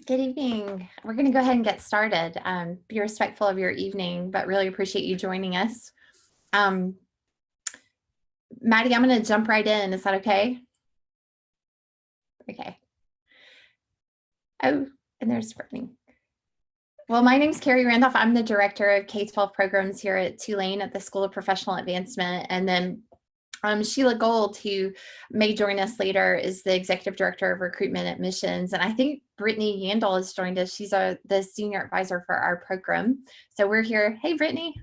Good evening. We're going to go ahead and get started. Be respectful of your evening, but really appreciate you joining us. Maddie, I'm going to jump right in. Is that okay? Okay. Oh, and there's Brittany. Well, my name is Carrie Randolph. I'm the director of K-12 programs here at Tulane at the School of Professional Advancement. And then Sheila Gold, who may join us later, is the executive director of recruitment admissions. And I think Brittany Yandel has joined us. She's the senior advisor for our program. So we're here. Hey, Brittany.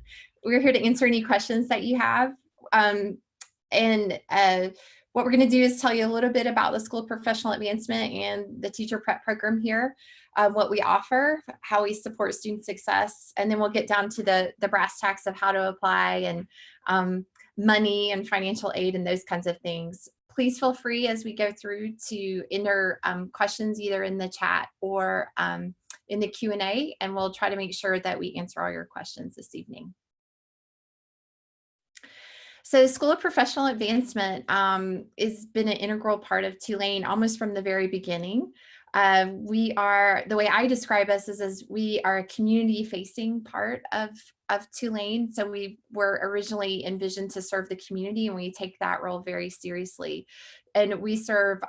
We're here to answer any questions that you have. What we're going to do is tell you a little bit about the School of Professional Advancement and the teacher prep program here, what we offer, how we support student success, and then we'll get down to the brass tacks of how to apply and money and financial aid and those kinds of things. Please feel free as we go through to enter questions either in the chat or in the Q&A, and we'll try to make sure that we answer all your questions this evening. So the School of Professional Advancement has been an integral part of Tulane almost from the very beginning. We are, the way I describe us is we are a community-facing part of Tulane. So we were originally envisioned to serve the community, and we take that role very seriously. And we serve,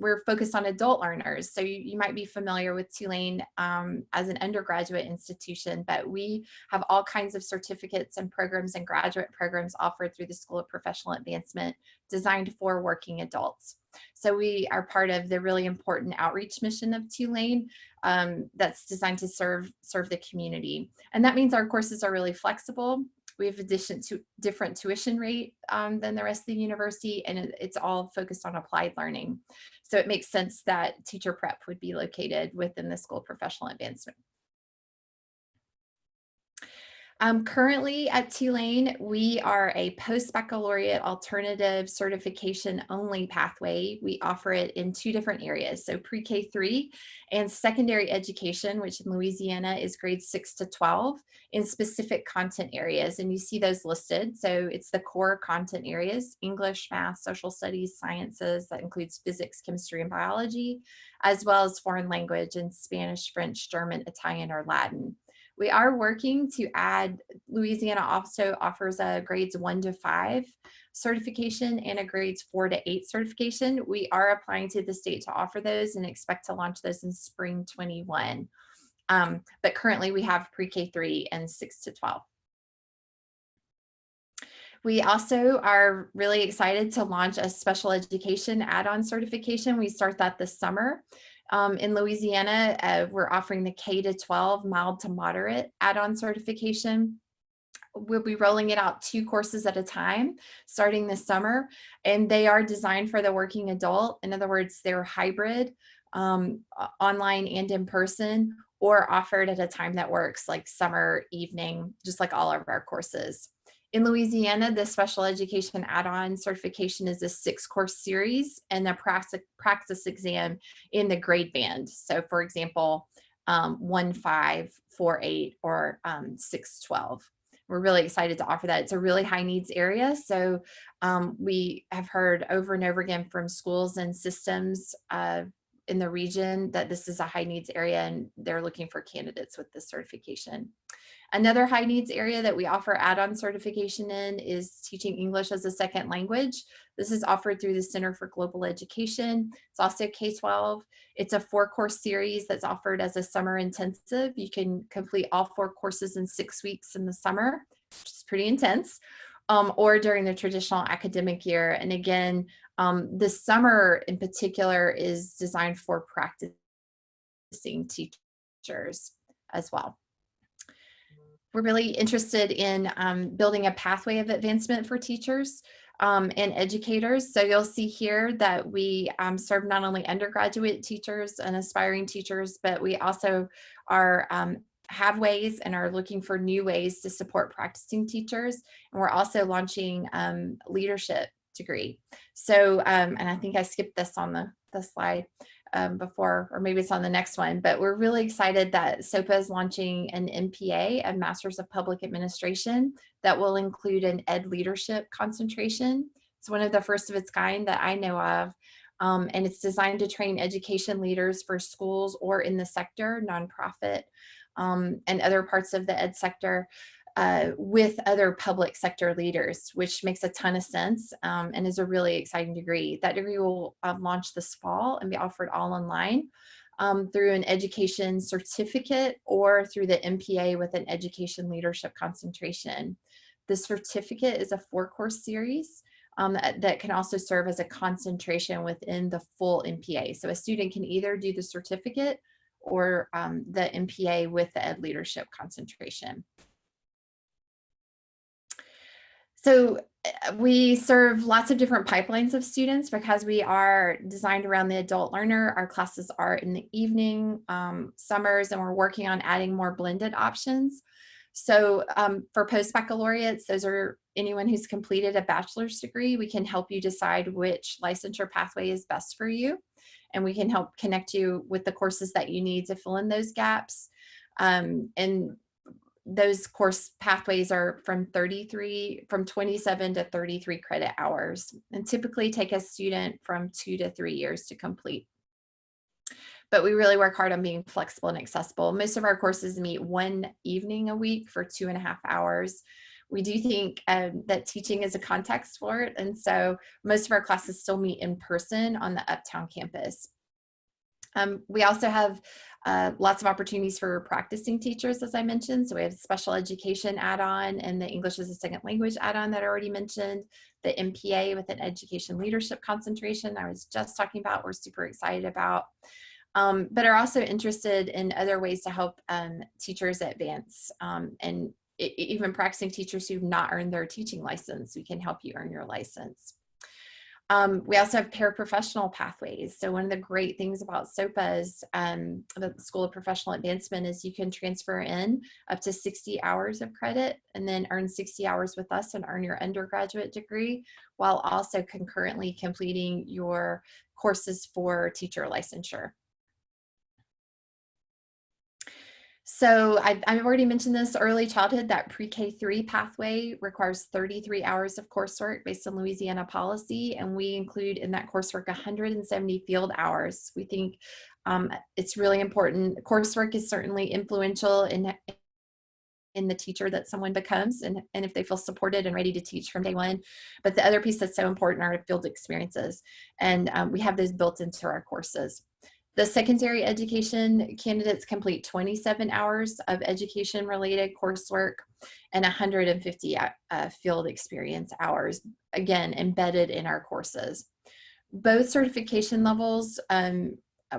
we're focused on adult learners. So you might be familiar with Tulane as an undergraduate institution, but we have all kinds of certificates and programs and graduate programs offered through the School of Professional Advancement designed for working adults. So we are part of the really important outreach mission of Tulane that's designed to serve the community. And that means our courses are really flexible. We have different tuition rate than the rest of the university, and it's all focused on applied learning. So it makes sense that teacher prep would be located within the School of Professional Advancement. Currently at Tulane, we are a post-baccalaureate alternative certification only pathway. We offer it in two different areas, so pre-K 3 and secondary education, which in Louisiana is grades 6 to 12 in specific content areas. And you see those listed. So it's the core content areas: English, math, social studies, sciences, that includes physics, chemistry, and biology, as well as foreign language and Spanish, French, German, Italian, or Latin. We are working to add, Louisiana also offers a grades 1 to 5 certification and a grades 4 to 8 certification. We are applying to the state to offer those and expect to launch those in spring 21. But currently we have pre-K 3 and 6 to 12. We also are really excited to launch a special education add-on certification. We start that this summer. In Louisiana, we're offering the K to 12 mild to moderate add-on certification. We'll be rolling it out 2 courses at a time starting this summer, and they are designed for the working adult. In other words, they're hybrid, online and in person, or offered at a time that works, like summer, evening, just like all of our courses. In Louisiana, the special education add-on certification is a 6-course series and a praxis exam in the grade band. So for example, 1-5, 4-8, or 6-12. We're really excited to offer that. It's a really high needs area. So we have heard over and over again from schools and systems in the region that this is a high needs area, and they're looking for candidates with this certification. Another high needs area that we offer add-on certification in is teaching English as a second language. This is offered through the Center for Global Education. It's also K-12. It's a 4-course series that's offered as a summer intensive. You can complete all 4 courses in 6 weeks in the summer, which is pretty intense, or during the traditional academic year. And again, this summer in particular is designed for practicing teachers as well. We're really interested in building a pathway of advancement for teachers and educators. So you'll see here that we serve not only undergraduate teachers and aspiring teachers, but we also are have ways and are looking for new ways to support practicing teachers. And we're also launching leadership degree. So, and I think I skipped this on the slide before, or maybe it's on the next one, but we're really excited that SOPA is launching an MPA, a Master's of Public Administration, that will include an ed leadership concentration. It's one of the first of its kind that I know of. And it's designed to train education leaders for schools or in the sector, nonprofit, and other parts of the ed sector, with other public sector leaders, which makes a ton of sense, and is a really exciting degree. That degree will launch this fall and be offered all online, through an education certificate or through the MPA with an education leadership concentration. The certificate is a 4-course series, that can also serve as a concentration within the full MPA. So a student can either do the certificate or the MPA with the ed leadership concentration. So we serve lots of different pipelines of students because we are designed around the adult learner. Our classes are in the evening, summers, and we're working on adding more blended options. So for post-baccalaureates, those are anyone who's completed a bachelor's degree. We can help you decide which licensure pathway is best for you, and we can help connect you with the courses that you need to fill in those gaps. And those course pathways are from 27 to 33 credit hours, and typically take a student from 2 to 3 years to complete. But we really work hard on being flexible and accessible. Most of our courses meet 1 evening a week for 2.5 hours. We do think that teaching is a context for it, and so most of our classes still meet in person on the Uptown campus. We also have lots of opportunities for practicing teachers, as I mentioned. So we have special education add-on and the English as a second language add-on that I already mentioned, the MPA with an education leadership concentration I was just talking about, we're super excited about, but are also interested in other ways to help teachers advance, and even practicing teachers who've not earned their teaching license. We can help you earn your license. We also have paraprofessional pathways. So one of the great things about SOPA's, about the School of Professional Advancement, is you can transfer in up to 60 hours of credit and then earn 60 hours with us and earn your undergraduate degree, while also concurrently completing your courses for teacher licensure. So I've already mentioned this, early childhood, that pre-K3 pathway requires 33 hours of coursework based on Louisiana policy, and we include in that coursework 170 field hours. We think it's really important. Coursework is certainly influential in the teacher that someone becomes, and if they feel supported and ready to teach from day one. But the other piece that's so important are field experiences, and we have those built into our courses. The secondary education candidates complete 27 hours of education-related coursework and 150 field experience hours, again, embedded in our courses. Both certification levels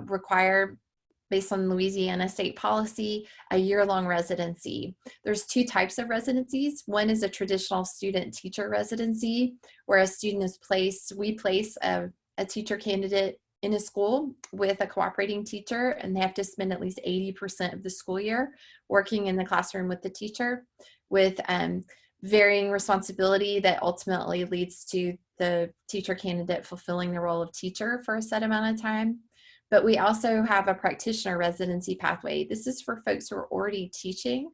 require, based on Louisiana state policy, a year-long residency. There's 2 types of residencies. One is a traditional student-teacher residency, where a student is we place a teacher candidate in a school with a cooperating teacher, and they have to spend at least 80% of the school year working in the classroom with the teacher, with varying responsibility that ultimately leads to the teacher candidate fulfilling the role of teacher for a set amount of time. But we also have a practitioner residency pathway. This is for folks who are already teaching,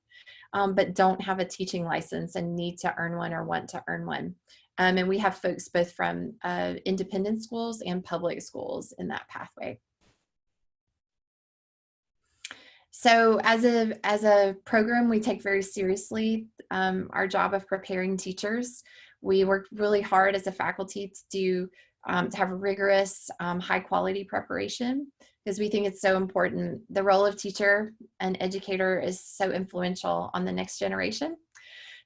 but don't have a teaching license and need to earn one or want to earn one. And we have folks both from independent schools and public schools in that pathway. So as a program, we take very seriously our job of preparing teachers. We work really hard as a faculty to have a rigorous, high quality preparation, because we think it's so important. The role of teacher and educator is so influential on the next generation.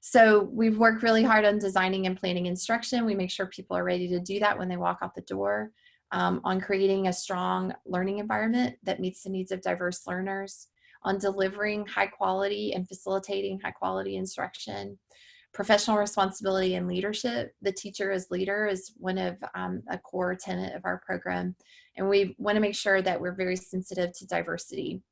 So we've worked really hard on designing and planning instruction. We make sure people are ready to do that when they walk out the door, on creating a strong learning environment that meets the needs of diverse learners, on delivering high quality and facilitating high quality instruction, professional responsibility and leadership. The teacher as leader is one of a core tenet of our program. And we want to make sure that we're very sensitive to diversity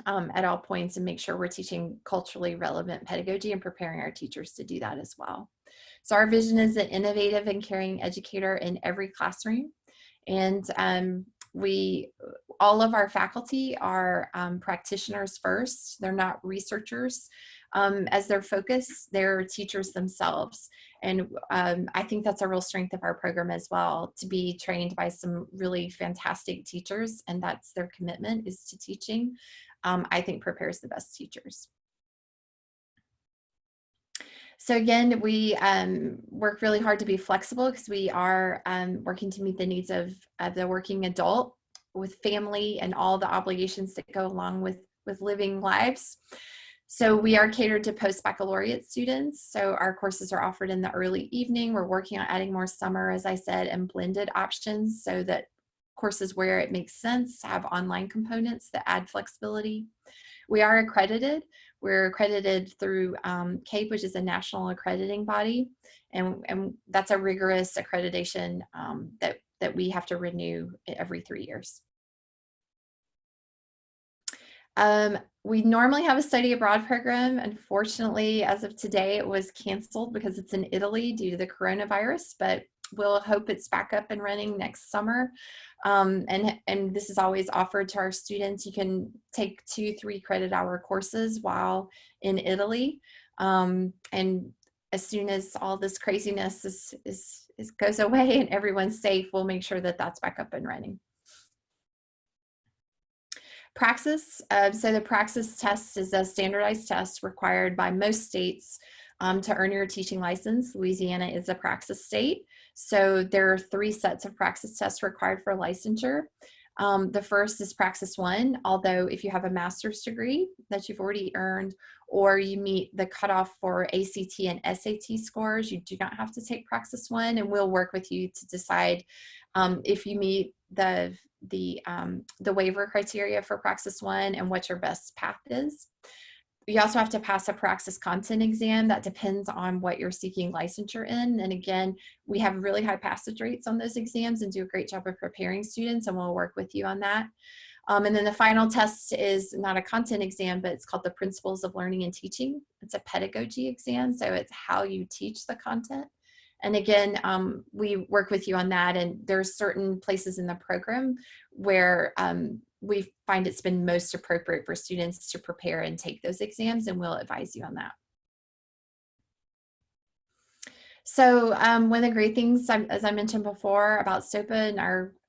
at all points, and make sure we're teaching culturally relevant pedagogy and preparing our teachers to do that as well. So our vision is an innovative and caring educator in every classroom. And all of our faculty are practitioners first. They're not researchers. as their focus, they're teachers themselves. And I think that's a real strength of our program as well, to be trained by some really fantastic teachers, and that's their commitment is to teaching. I think prepares the best teachers. So again, we work really hard to be flexible because we are working to meet the needs of the working adult with family and all the obligations that go along with living lives. So we are catered to post-baccalaureate students. So our courses are offered in the early evening. We're working on adding more summer, as I said, and blended options so that courses where it makes sense have online components that add flexibility. We are accredited. We're accredited through CAPE, which is a national accrediting body, and that's a rigorous accreditation that we have to renew every 3 years. We normally have a study abroad program. Unfortunately, as of today, it was canceled because it's in Italy due to the coronavirus, but we'll hope it's back up and running next summer. And this is always offered to our students. You can take 2-3 credit hour courses while in Italy. And as soon as all this craziness goes away and everyone's safe, we'll make sure that that's back up and running. Praxis, so the Praxis test is a standardized test required by most states to earn your teaching license. Louisiana is a Praxis state. So there are 3 sets of Praxis tests required for licensure. The first is Praxis 1, although if you have a master's degree that you've already earned, or you meet the cutoff for ACT and SAT scores, you do not have to take Praxis 1, and we'll work with you to decide if you meet the waiver criteria for Praxis 1 and what your best path is. You also have to pass a Praxis content exam. That depends on what you're seeking licensure in. And again, we have really high passage rates on those exams and do a great job of preparing students, and we'll work with you on that. And then the final test is not a content exam, but it's called the Principles of Learning and Teaching. It's a pedagogy exam, so it's how you teach the content. And again, we work with you on that, and there's certain places in the program where we find it's been most appropriate for students to prepare and take those exams, and we'll advise you on that. So one of the great things, as I mentioned before, about SOPA and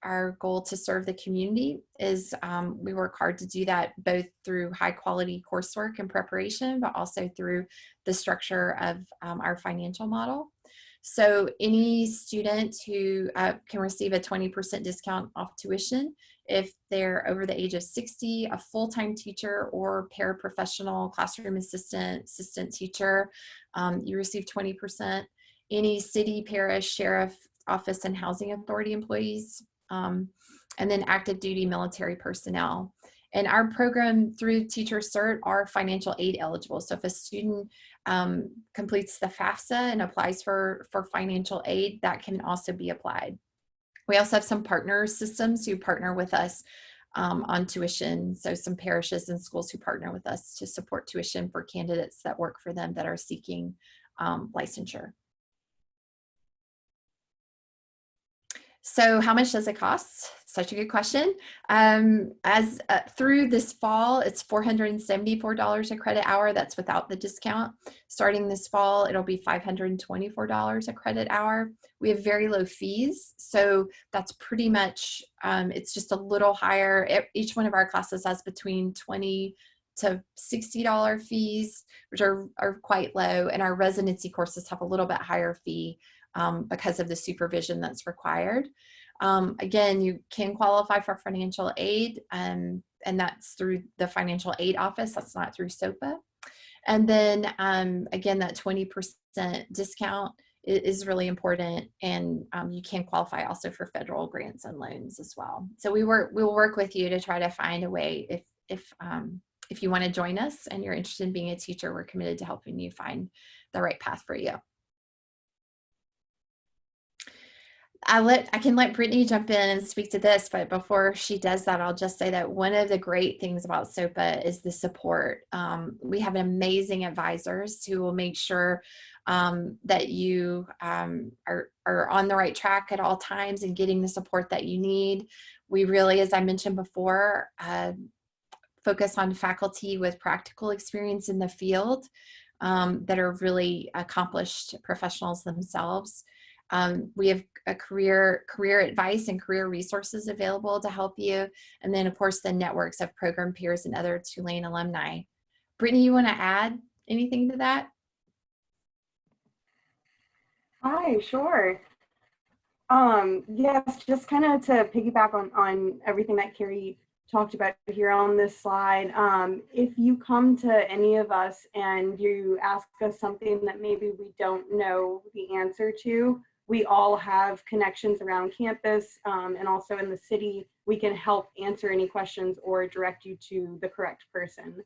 our goal to serve the community is we work hard to do that both through high quality coursework and preparation, but also through the structure of our financial model. So any student who can receive a 20% discount off tuition if they're over the age of 60, a full-time teacher or paraprofessional classroom assistant teacher, you receive 20%. Any city, parish, sheriff office, and housing authority employees, and then active duty military personnel. And our program through Teacher Cert are financial aid eligible. So if a student completes the FAFSA and applies for financial aid, that can also be applied. We also have some partner systems who partner with us on tuition. So some parishes and schools who partner with us to support tuition for candidates that work for them that are seeking licensure. So how much does it cost? Such a good question. Through this fall, it's $474 a credit hour. That's without the discount. Starting this fall, it'll be $524 a credit hour. We have very low fees. So that's pretty much, it's just a little higher. Each one of our classes has between $20 to $60 fees, which are quite low. And our residency courses have a little bit higher fee because of the supervision that's required. Again, you can qualify for financial aid, and that's through the financial aid office. That's not through SOPA. And then again, that 20% discount is really important, and you can qualify also for federal grants and loans as well. So we'll work with you to try to find a way if you want to join us and you're interested in being a teacher. We're committed to helping you find the right path for you. I can let Brittany jump in and speak to this, but before she does that, I'll just say that one of the great things about SOPA is the support. We have amazing advisors who will make sure that you are on the right track at all times and getting the support that you need. We really, as I mentioned before, focus on faculty with practical experience in the field. that are really accomplished professionals themselves. We have a career advice and career resources available to help you. And then of course the networks of program peers and other Tulane alumni. Brittany, you want to add anything to that? Hi, sure. Yes, just kind of to piggyback on everything that Carrie talked about here on this slide. If you come to any of us and you ask us something that maybe we don't know the answer to, we all have connections around campus and also in the city. We can help answer any questions or direct you to the correct person.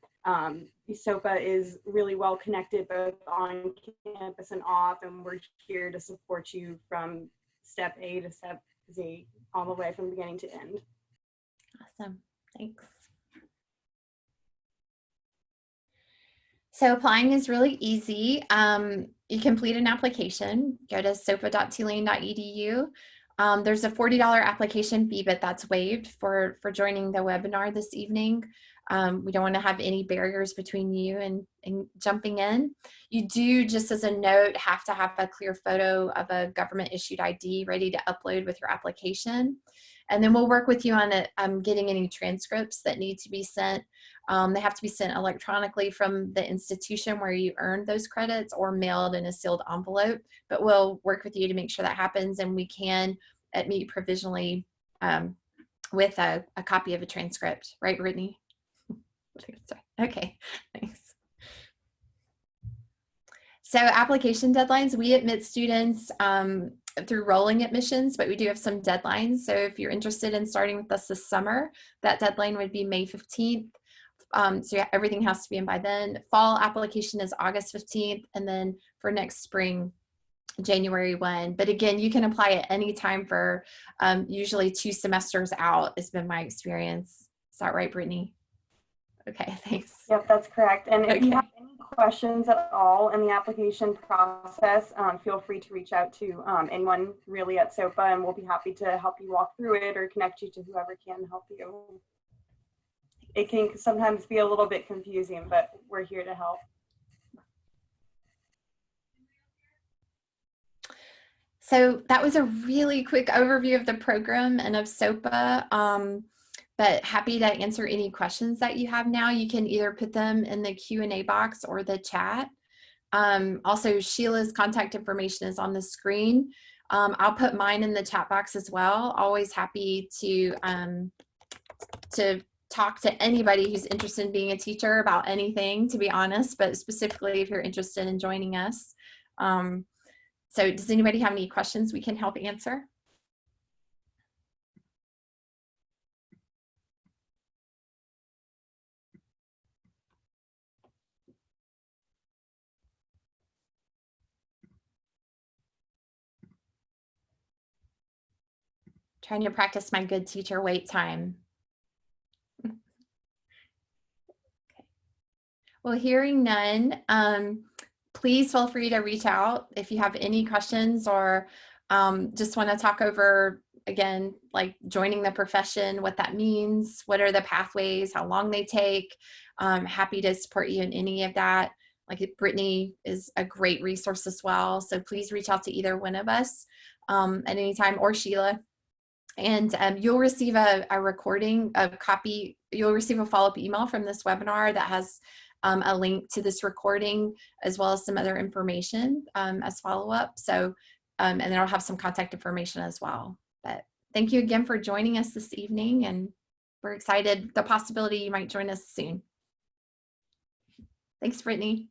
SOPA is really well connected both on campus and off, and we're here to support you from step A to step Z, all the way from beginning to end. Awesome, thanks. So applying is really easy. You complete an application, go to sopa.tulane.edu. There's a $40 application fee, but that's waived for joining the webinar this evening. We don't want to have any barriers between you and jumping in. You do, just as a note, have to have a clear photo of a government issued ID ready to upload with your application. And then we'll work with you on it, getting any transcripts that need to be sent. They have to be sent electronically from the institution where you earned those credits or mailed in a sealed envelope, but we'll work with you to make sure that happens, and we can meet provisionally with a copy of a transcript. Right, Brittany? Okay, thanks. So application deadlines, we admit students through rolling admissions, but we do have some deadlines. So if you're interested in starting with us this summer, that deadline would be May 15th. So yeah, everything has to be in by then. Fall application is August 15th, and then for next spring, January 1. But again, you can apply at any time for usually 2 semesters out, has been my experience. Is that right, Brittany? Okay, thanks. Yep, that's correct. And if you have any questions at all in the application process, feel free to reach out to anyone really at SOPA, and we'll be happy to help you walk through it or connect you to whoever can help you. It can sometimes be a little bit confusing, but we're here to help. So that was a really quick overview of the program and of SOPA. But happy to answer any questions that you have now. You can either put them in the Q&A box or the chat. Also, Sheila's contact information is on the screen. I'll put mine in the chat box as well. Always happy to talk to anybody who's interested in being a teacher about anything, to be honest, but specifically if you're interested in joining us. So does anybody have any questions we can help answer? Trying to practice my good teacher wait time. Okay. Well, hearing none, please feel free to reach out if you have any questions or just want to talk over, again, like joining the profession, what that means, what are the pathways, how long they take. Happy to support you in any of that. Like Brittany is a great resource as well. So please reach out to either one of us at any time, or Sheila. And you'll receive a recording, a copy, you'll receive a follow-up email from this webinar that has a link to this recording, as well as some other information as follow-up. So, and then I'll have some contact information as well. But thank you again for joining us this evening, and we're excited the possibility you might join us soon. Thanks, Brittany.